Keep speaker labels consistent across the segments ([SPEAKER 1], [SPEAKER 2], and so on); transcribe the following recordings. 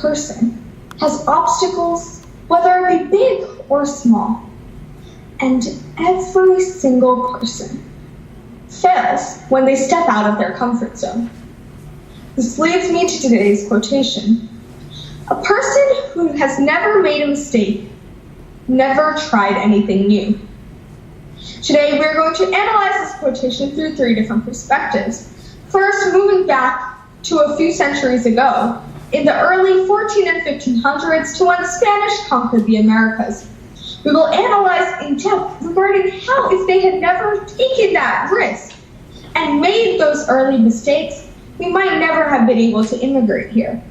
[SPEAKER 1] person has obstacles, whether it be big or small, and every single person fails when they step out of their comfort zone. This leads me to today's quotation. A person who has never made a mistake never tried anything new. Today, we're going to analyze this quotation through 3 different perspectives. First, moving back to a few centuries ago, in the early 14 and 1500s to when the Spanish conquered the Americas. We will analyze in depth regarding how, if they had never taken that risk and made those early mistakes, we might never have been able to immigrate here.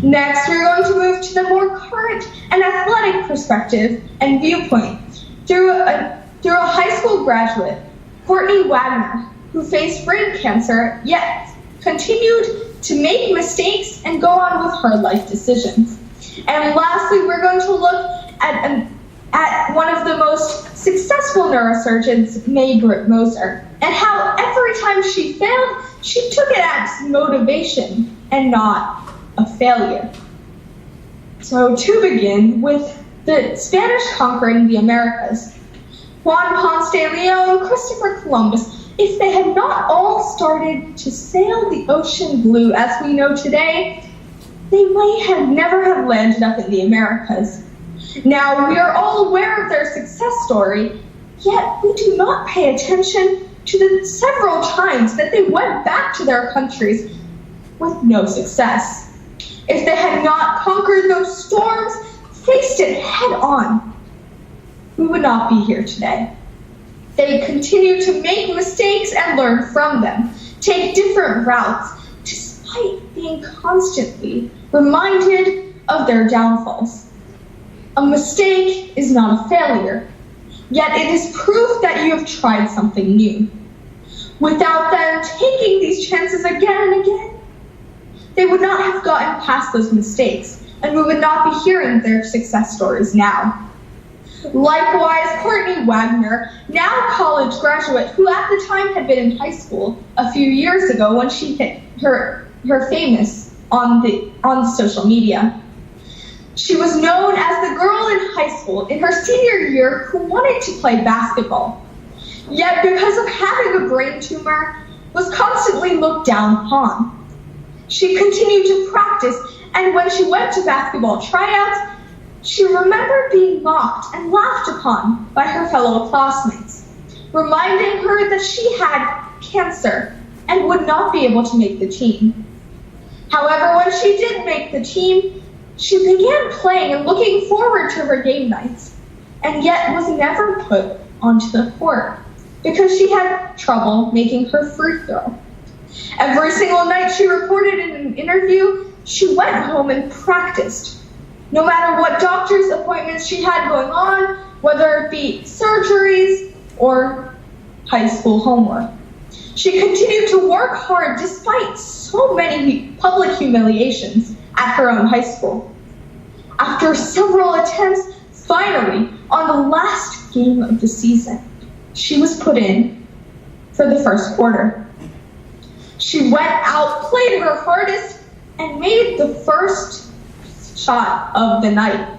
[SPEAKER 1] Next, we're going to move to the more current and athletic perspective and viewpoint through a high school graduate, Courtney Wagner, who faced brain cancer, yet continued to make mistakes and go on with her life decisions. And lastly, we're going to look at one of the most successful neurosurgeons, Britt Moser, and how every time she failed, she took it as motivation and not a failure. So to begin with the Spanish conquering the Americas, Juan Ponce de Leon, Christopher Columbus, if they had not all started to sail the ocean blue as we know today, they might have never have landed up in the Americas. Now, we are all aware of their success story, yet we do not pay attention to the several times that they went back to their countries with no success. If they had not conquered those storms, faced it head on, we would not be here today. They continue to make mistakes and learn from them, take different routes, despite being constantly reminded of their downfalls. A mistake is not a failure, yet it is proof that you have tried something new. Without them taking these chances again and again, they would not have gotten past those mistakes, and we would not be hearing their success stories now. Likewise, Courtney Wagner, now college graduate, who at the time had been in high school a few years ago when she hit her famous on social media. She was known as the girl in high school in her senior year who wanted to play basketball, yet because of having a brain tumor, was constantly looked down upon. She continued to practice, and when she went to basketball tryouts, she remembered being mocked and laughed upon by her fellow classmates, reminding her that she had cancer and would not be able to make the team. However, when she did make the team, she began playing and looking forward to her game nights, and yet was never put onto the court because she had trouble making her free throw. Every single night, she reported in an interview, she went home and practiced. No matter what doctor's appointments she had going on, whether it be surgeries or high school homework. She continued to work hard despite so many public humiliations at her own high school. After several attempts, finally, on the last game of the season, she was put in for the first quarter. She went out, played her hardest, and made the first shot of the night.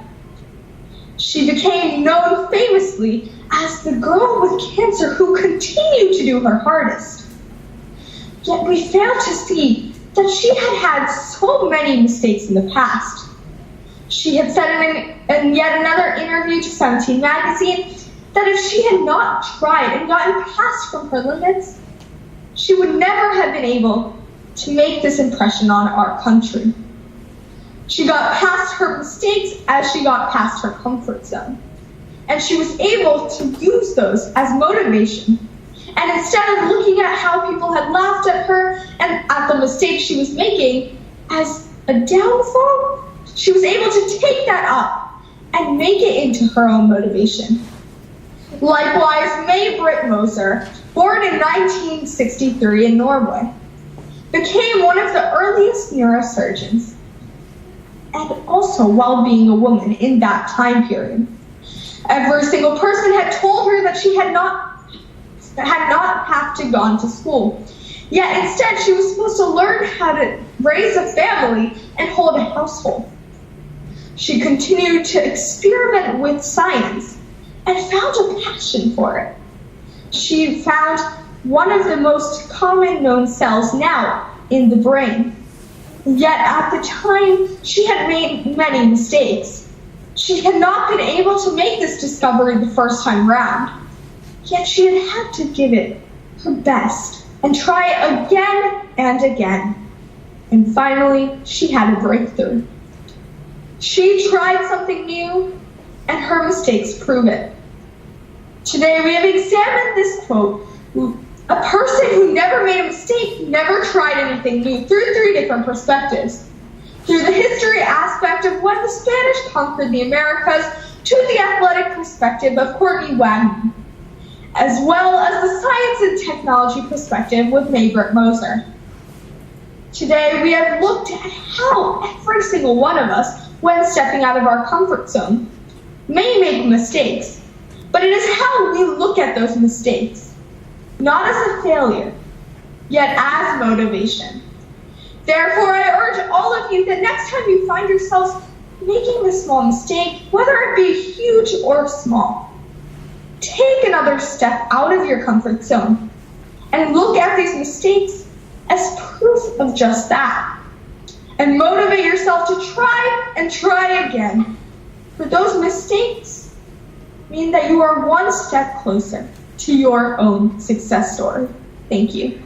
[SPEAKER 1] She became known famously as the girl with cancer who continued to do her hardest. Yet we fail to see that she had so many mistakes in the past. She had said in yet another interview to 17 magazine that if she had not tried and gotten past from her limits, she would never have been able to make this impression on our country. She got past her mistakes as she got past her comfort zone, and she was able to use those as motivation. And instead of looking at how people had laughed at her and at the mistakes she was making as a downfall, she was able to take that up and make it into her own motivation. Likewise, Britt Moser, born in 1963 in Norway, became one of the earliest neurosurgeons, and also while being a woman in that time period. Every single person had told her that she had not have to gone to school. Yet instead, she was supposed to learn how to raise a family and hold a household. She continued to experiment with science and found a passion for it. She found one of the most common known cells now in the brain. Yet at the time, she had made many mistakes. She had not been able to make this discovery the first time round. Yet she had had to give it her best and try again and again. And finally, she had a breakthrough. She tried something new, and her mistakes prove it. Today, we have examined this quote. A person who never made a mistake never tried anything new through 3 different perspectives. Through the history aspect of when the Spanish conquered the Americas, to the athletic perspective of Courtney Wagner, as well as the science and technology perspective with Maybrit Moser. Today, we have looked at how every single one of us, when stepping out of our comfort zone, may make mistakes, but it is how we look at those mistakes, not as a failure, yet as motivation. Therefore, I urge all of you that next time you find yourselves making a small mistake, whether it be huge or small, take another step out of your comfort zone and look at these mistakes as proof of just that. And motivate yourself to try and try again. For those mistakes mean that you are one step closer to your own success story. Thank you.